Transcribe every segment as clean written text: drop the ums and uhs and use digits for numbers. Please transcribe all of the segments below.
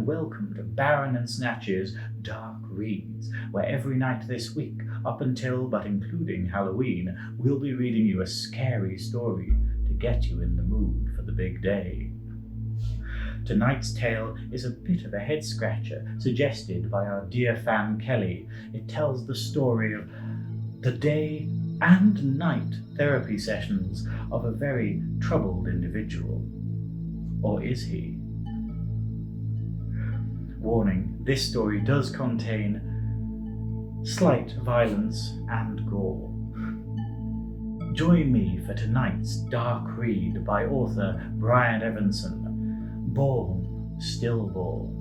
and welcome to Baron and Snatch's Dark Reads, where every night this week, up until but including Halloween, we'll be reading you a scary story to get you in the mood for the big day. Tonight's tale is a bit of a head-scratcher, suggested by our dear fan Kelly. It tells the story of the day and night therapy sessions of a very troubled individual. Or is he? Warning, this story does contain slight violence and gore. Join me for tonight's dark read by author Brian Evenson, Born, Stillborn.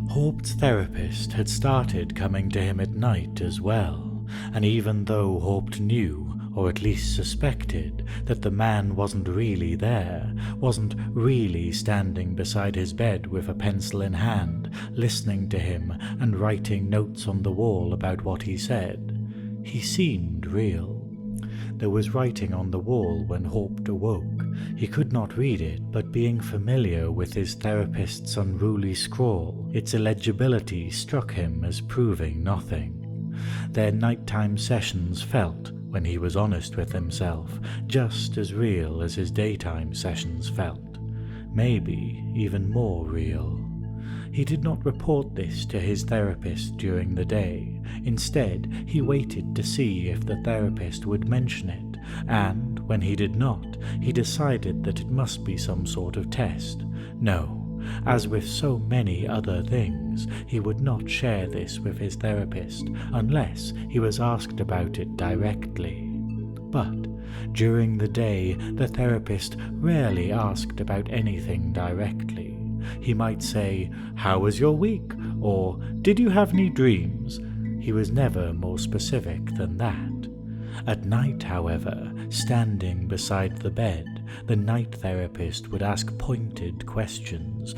Haupt's therapist had started coming to him at night as well, and even though Haupt knew, or at least suspected, that the man wasn't really there, wasn't really standing beside his bed with a pencil in hand, listening to him and writing notes on the wall about what he said, he seemed real. There was writing on the wall when Haupt awoke. He could not read it, but being familiar with his therapist's unruly scrawl, its illegibility struck him as proving nothing. Their nighttime sessions felt, when he was honest with himself, just as real as his daytime sessions felt. Maybe even more real. He did not report this to his therapist during the day. Instead, he waited to see if the therapist would mention it, and, when he did not, he decided that it must be some sort of test. No, as with so many other things, he would not share this with his therapist unless he was asked about it directly. But during the day, the therapist rarely asked about anything directly. He might say, "How was your week?" or "Did you have any dreams?" He was never more specific than that. At night, however, standing beside the bed, the night therapist would ask pointed questions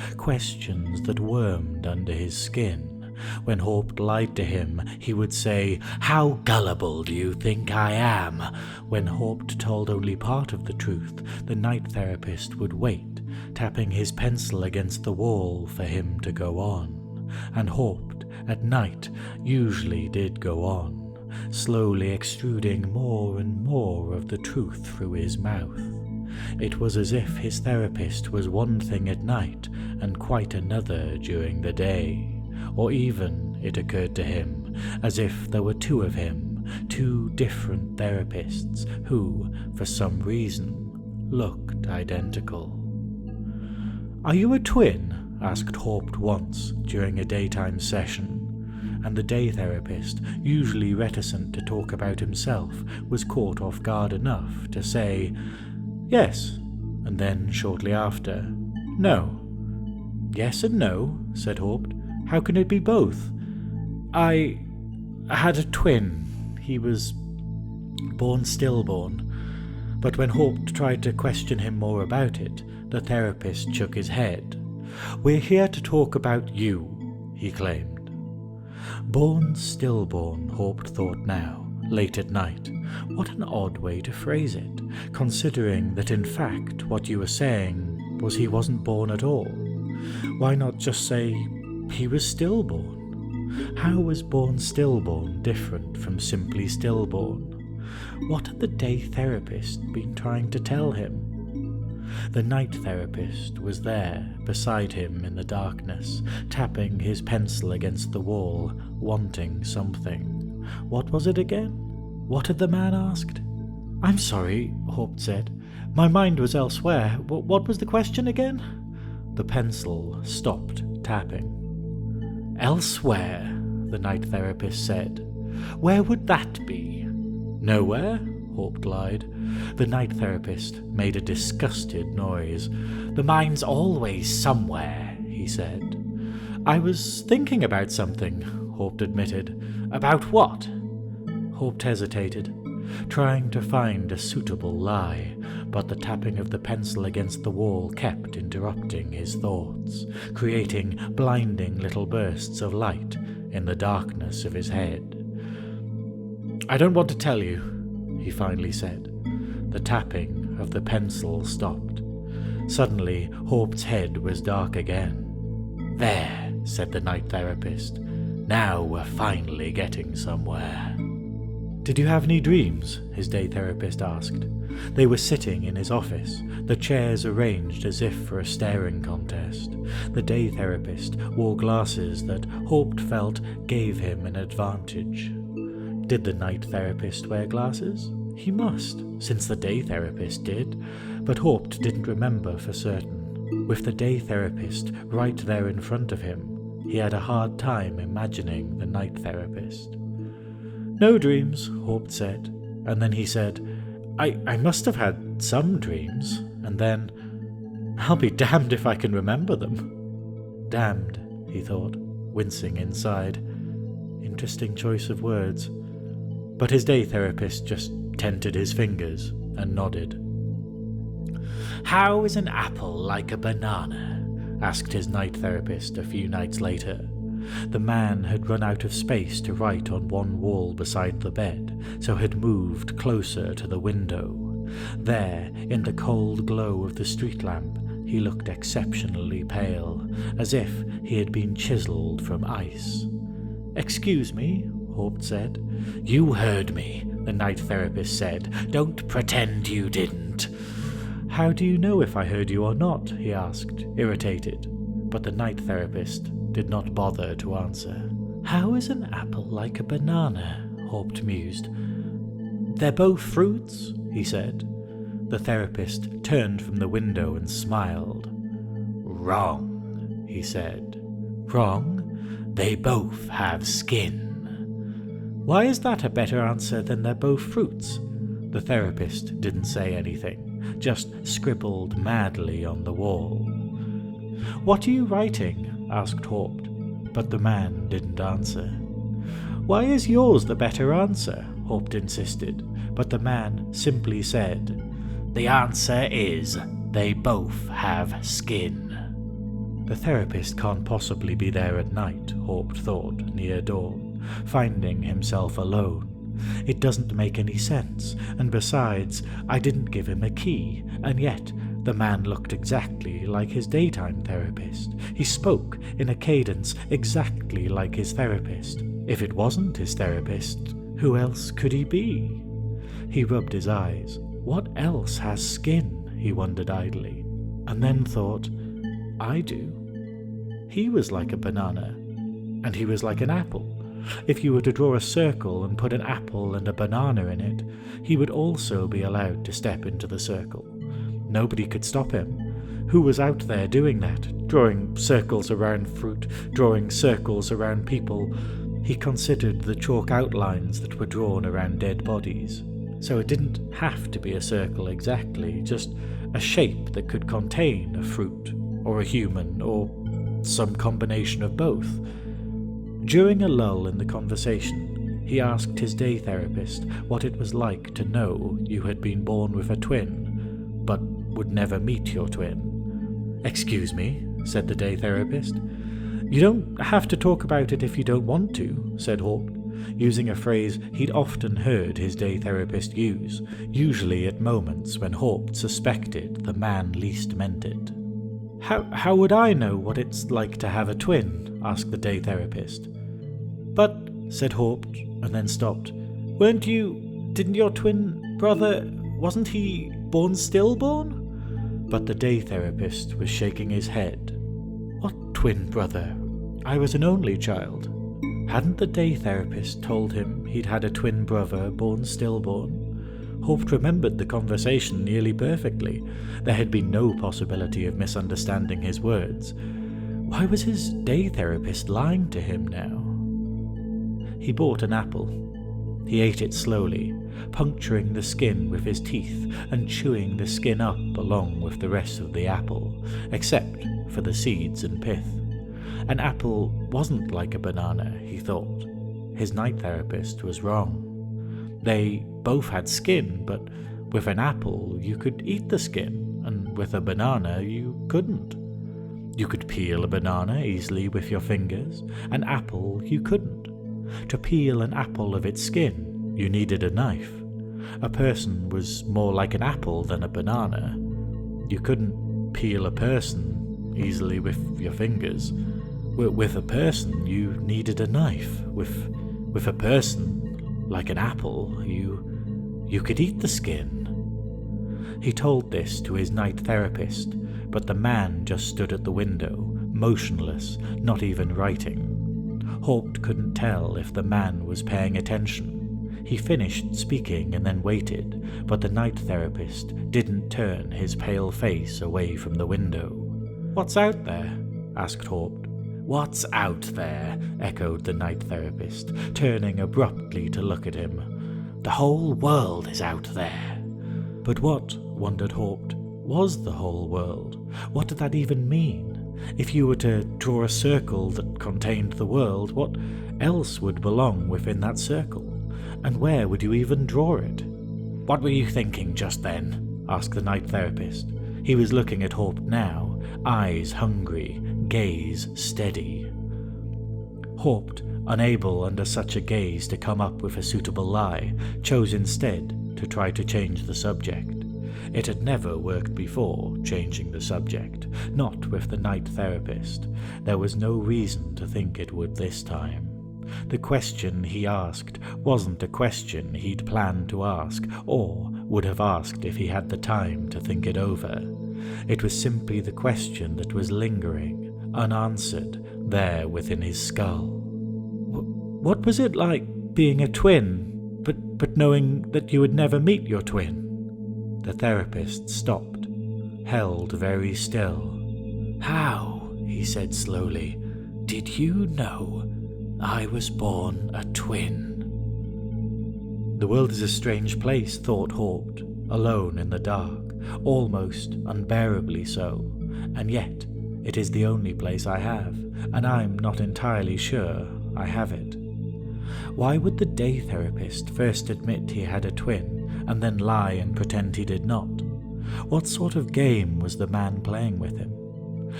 that wormed under his skin. When Haupt lied to him, he would say, "How gullible do you think I am?" When Haupt told only part of the truth, the night therapist would wait, tapping his pencil against the wall for him to go on. And Haupt, at night, usually did go on, slowly extruding more and more of the truth through his mouth. It was as if his therapist was one thing at night and quite another during the day. Or even, it occurred to him, as if there were two of him, two different therapists who, for some reason, looked identical. "Are you a twin?" asked Haupt once during a daytime session, and the day therapist, usually reticent to talk about himself, was caught off guard enough to say, "Yes," and then shortly after, "No." "Yes and no," said Haupt. "How can it be both?" I had a twin. He was born stillborn." But when Haupt tried to question him more about it, the therapist shook his head. "We're here to talk about you," he claimed. Born stillborn, Haupt thought now, late at night. What an odd way to phrase it, considering that in fact what you were saying was he wasn't born at all. Why not just say he was stillborn? How was born stillborn different from simply stillborn? What had the day therapist been trying to tell him? The night therapist was there, beside him in the darkness, tapping his pencil against the wall, wanting something. What was it again? What had the man asked? "I'm sorry," Haupt said. "My mind was elsewhere. What was the question again?" The pencil stopped tapping. "Elsewhere," the night therapist said. "Where would that be?" "Nowhere," Haupt lied. The night therapist made a disgusted noise. "The mind's always somewhere," he said. "I was thinking about something," Haupt admitted. "About what?" Haupt hesitated, trying to find a suitable lie, but the tapping of the pencil against the wall kept interrupting his thoughts, creating blinding little bursts of light in the darkness of his head. "I don't want to tell you," he finally said. The tapping of the pencil stopped. Suddenly, Hawp's head was dark again. "There," said the night therapist. "Now we're finally getting somewhere." "Did you have any dreams?" his day therapist asked. They were sitting in his office, the chairs arranged as if for a staring contest. The day therapist wore glasses that Haupt felt gave him an advantage. Did the night therapist wear glasses? He must, since the day therapist did, but Haupt didn't remember for certain. With the day therapist right there in front of him, he had a hard time imagining the night therapist. "No dreams," Haupt said, and then he said, I must have had some dreams, and then, I'll be damned if I can remember them." Damned, he thought, wincing inside. Interesting choice of words. But his day therapist just tented his fingers and nodded. "How is an apple like a banana?" asked his night therapist a few nights later. The man had run out of space to write on one wall beside the bed, so had moved closer to the window. There, in the cold glow of the street lamp, he looked exceptionally pale, as if he had been chiselled from ice. "Excuse me," Haupt said. "You heard me," the night therapist said. "Don't pretend you didn't." "How do you know if I heard you or not?" he asked, irritated. But the night therapist did not bother to answer. "How is an apple like a banana?" Haupt mused. "They're both fruits," he said. The therapist turned from the window and smiled. "Wrong," he said. "Wrong? They both have skin." "Why is that a better answer than they're both fruits?" The therapist didn't say anything, just scribbled madly on the wall. "What are you writing?" asked Haupt, but the man didn't answer. "Why is yours the better answer?" Haupt insisted, but the man simply said, "The answer is, they both have skin." The therapist can't possibly be there at night, Haupt thought, near dawn, finding himself alone. It doesn't make any sense, and besides, I didn't give him a key, and yet the man looked exactly like his daytime therapist. He spoke in a cadence exactly like his therapist. If it wasn't his therapist, who else could he be? He rubbed his eyes. What else has skin? He wondered idly, and then thought, I do. He was like a banana, and he was like an apple. If you were to draw a circle and put an apple and a banana in it, he would also be allowed to step into the circle. Nobody could stop him. Who was out there doing that? Drawing circles around fruit, drawing circles around people. He considered the chalk outlines that were drawn around dead bodies. So it didn't have to be a circle exactly, just a shape that could contain a fruit, or a human, or some combination of both. During a lull in the conversation, he asked his day therapist what it was like to know you had been born with a twin, but would never meet your twin. "Excuse me," said the day therapist. "You don't have to talk about it if you don't want to," said Haupt, using a phrase he'd often heard his day therapist use, usually at moments when Haupt suspected the man least meant it. How would I know what it's like to have a twin?" asked the day therapist. "But," said Haupt, and then stopped. Didn't your twin brother, wasn't he born stillborn?" But the day therapist was shaking his head. "What twin brother? I was an only child." Hadn't the day therapist told him he'd had a twin brother born stillborn? Haupt remembered the conversation nearly perfectly. There had been no possibility of misunderstanding his words. Why was his day therapist lying to him now? He bought an apple. He ate it slowly, puncturing the skin with his teeth and chewing the skin up along with the rest of the apple, except for the seeds and pith. An apple wasn't like a banana, he thought. His night therapist was wrong. They both had skin, but with an apple you could eat the skin, and with a banana you couldn't. You could peel a banana easily with your fingers. An apple you couldn't. To peel an apple of its skin, you needed a knife. A person was more like an apple than a banana. You couldn't peel a person easily with your fingers. With a person, you needed a knife. With a person, like an apple, you could eat the skin. He told this to his night therapist, but the man just stood at the window, motionless, not even writing. Haupt couldn't tell if the man was paying attention. He finished speaking and then waited, but the night therapist didn't turn his pale face away from the window. "What's out there?" asked Haupt. "What's out there?" echoed the night therapist, turning abruptly to look at him. "The whole world is out there." But what, wondered Haupt, was the whole world? What did that even mean? If you were to draw a circle that contained the world, what else would belong within that circle? And where would you even draw it? "What were you thinking just then?" asked the night therapist. He was looking at Haupt now, eyes hungry, gaze steady. Haupt, unable under such a gaze to come up with a suitable lie, chose instead to try to change the subject. It had never worked before, changing the subject, not with the night therapist. There was no reason to think it would this time. The question he asked wasn't a question he'd planned to ask, or would have asked if he had the time to think it over. It was simply the question that was lingering, unanswered, there within his skull. What was it like being a twin, but knowing that you would never meet your twin? The therapist stopped, held very still. "How," he said slowly, "did you know I was born a twin?" The world is a strange place, thought Haupt, alone in the dark, almost unbearably so, and yet it is the only place I have, and I'm not entirely sure I have it. Why would the day therapist first admit he had a twin, and then lie and pretend he did not? What sort of game was the man playing with him?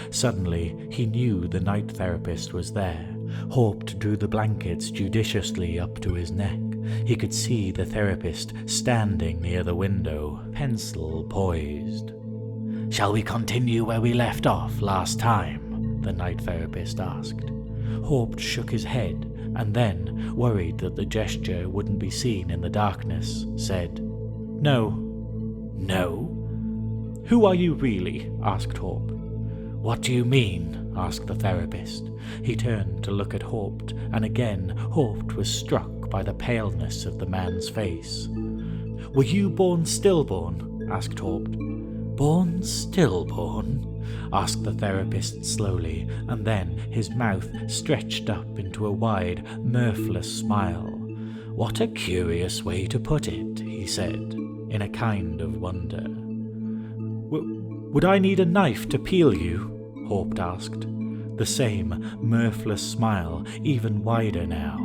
Suddenly, he knew the night therapist was there. Haupt drew the blankets judiciously up to his neck. He could see the therapist standing near the window, pencil poised. "Shall we continue where we left off last time?" the night therapist asked. Haupt shook his head, and then, worried that the gesture wouldn't be seen in the darkness, said, "No." "No? Who are you really?" asked Haupt. "What do you mean?" asked the therapist. He turned to look at Haupt, and again Haupt was struck by the paleness of the man's face. "Were you born stillborn?" asked Haupt. "Born stillborn?" asked the therapist slowly, and then his mouth stretched up into a wide, mirthless smile. "What a curious way to put it," he said, in a kind of wonder. Would I need a knife to peel you?" Haupt asked. The same mirthless smile, even wider now.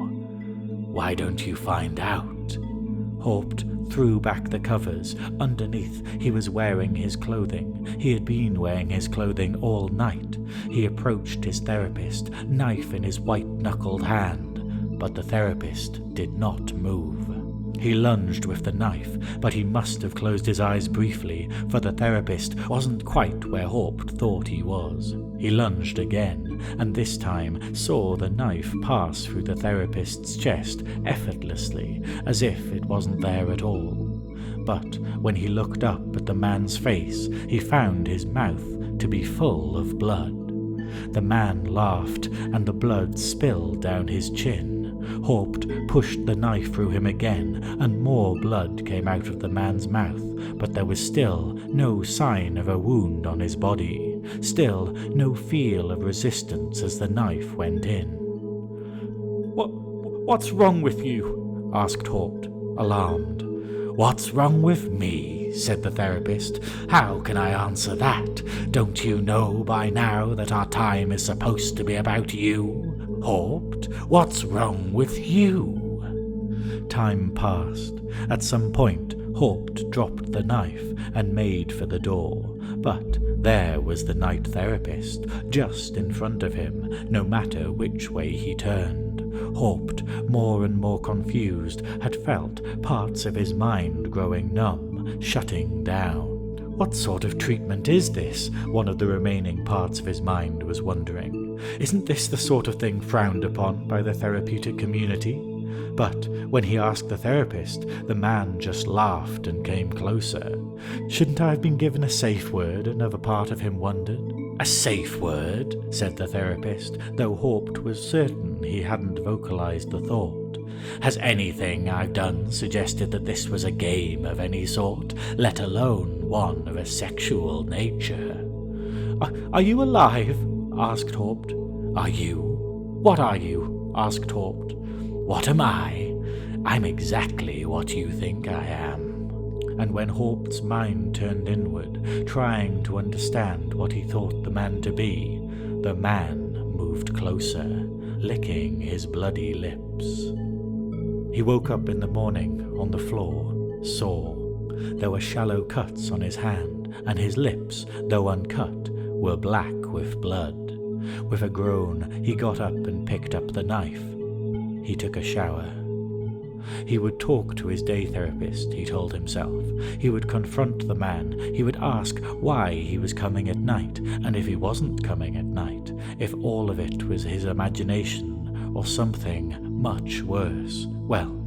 "Why don't you find out?" Haupt threw back the covers. Underneath, he was wearing his clothing. He had been wearing his clothing all night. He approached his therapist, knife in his white-knuckled hand, but the therapist did not move. He lunged with the knife, but he must have closed his eyes briefly, for the therapist wasn't quite where Haupt thought he was. He lunged again, and this time saw the knife pass through the therapist's chest effortlessly, as if it wasn't there at all. But when he looked up at the man's face, he found his mouth to be full of blood. The man laughed, and the blood spilled down his chin. Haupt pushed the knife through him again, and more blood came out of the man's mouth, but there was still no sign of a wound on his body, still no feel of resistance as the knife went in. What's wrong with you?" asked Haupt, alarmed. "What's wrong with me?" said the therapist. "How can I answer that? Don't you know by now that our time is supposed to be about you? Haupt, what's wrong with you?" Time passed. At some point, Haupt dropped the knife and made for the door, but there was the night therapist, just in front of him, no matter which way he turned. hand. Haupt, more and more confused, had felt parts of his mind growing numb, shutting down. What sort of treatment is this? One of the remaining parts of his mind was wondering. Isn't this the sort of thing frowned upon by the therapeutic community? But when he asked the therapist, the man just laughed and came closer. Shouldn't I have been given a safe word? Another part of him wondered. A safe word, said the therapist, though Haupt was certain he hadn't vocalized the thought. Has anything I've done suggested that this was a game of any sort, let alone one of a sexual nature? Are you alive? Asked Haupt. Are you? What are you? Asked Haupt. What am I? I'm exactly what you think I am. And when Haupt's mind turned inward, trying to understand what he thought the man to be, the man moved closer, licking his bloody lips. He woke up in the morning on the floor, sore. There were shallow cuts on his hand, and his lips, though uncut, were black with blood. With a groan, he got up and picked up the knife. He took a shower. He would talk to his day therapist, he told himself. He would confront the man. He would ask why he was coming at night, and if he wasn't coming at night, if all of it was his imagination or something much worse. Well,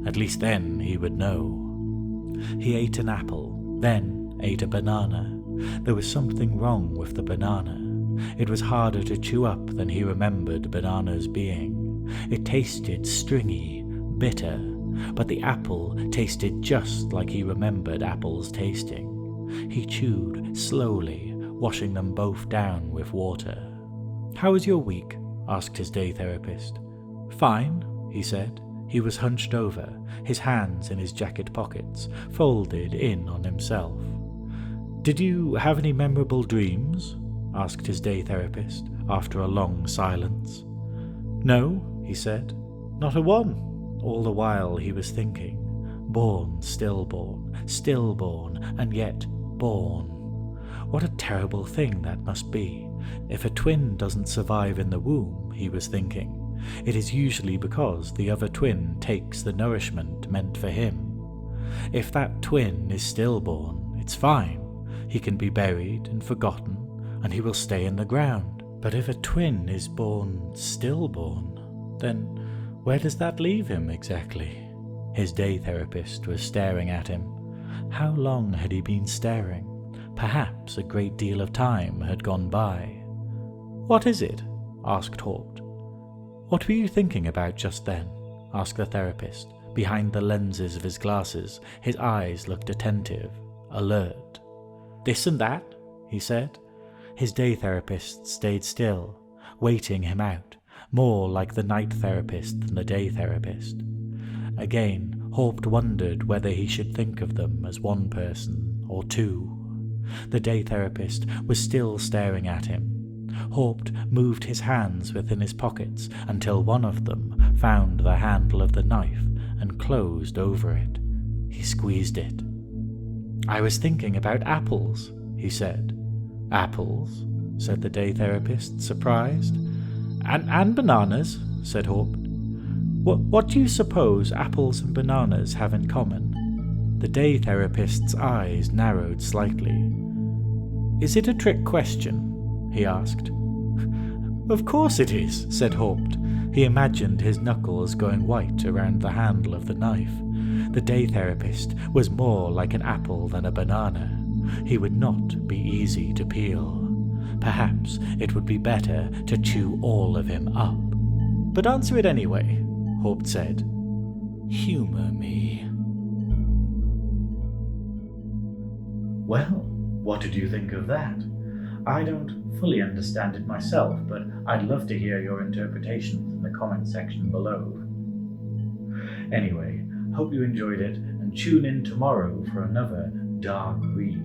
at least then he would know. He ate an apple, then ate a banana. There was something wrong with the banana. It was harder to chew up than he remembered bananas being. It tasted stringy, bitter, but the apple tasted just like he remembered apples tasting. He chewed slowly, washing them both down with water. How was your week? Asked his day therapist. Fine, he said. He was hunched over, his hands in his jacket pockets, folded in on himself. Did you have any memorable dreams? Asked his day therapist, after a long silence. No, he said, not a one. All the while he was thinking, born, stillborn, and yet born. What a terrible thing that must be. If a twin doesn't survive in the womb, he was thinking, it is usually because the other twin takes the nourishment meant for him. If that twin is stillborn, it's fine. He can be buried and forgotten, and he will stay in the ground. But if a twin is born stillborn, then where does that leave him exactly? His day therapist was staring at him. How long had he been staring? Perhaps a great deal of time had gone by. What is it? Asked Haupt. What were you thinking about just then? Asked the therapist. Behind the lenses of his glasses, his eyes looked attentive, alert. This and that, he said. His day therapist stayed still, waiting him out, more like the night therapist than the day therapist. Again, Haupt wondered whether he should think of them as one person or two. The day therapist was still staring at him. Haupt moved his hands within his pockets until one of them found the handle of the knife and closed over it. He squeezed it. I was thinking about apples, he said. Apples? Said the day therapist, surprised. And bananas, said Haupt. What do you suppose apples and bananas have in common? The day therapist's eyes narrowed slightly. Is it a trick question? He asked. Of course it is, said Haupt. He imagined his knuckles going white around the handle of the knife. The day therapist was more like an apple than a banana. He would not be easy to peel. Perhaps it would be better to chew all of him up. But answer it anyway, Haupt said. Humor me. Well, what did you think of that? I don't fully understand it myself, but I'd love to hear your interpretations in the comment section below. Anyway, hope you enjoyed it, and tune in tomorrow for another dark read.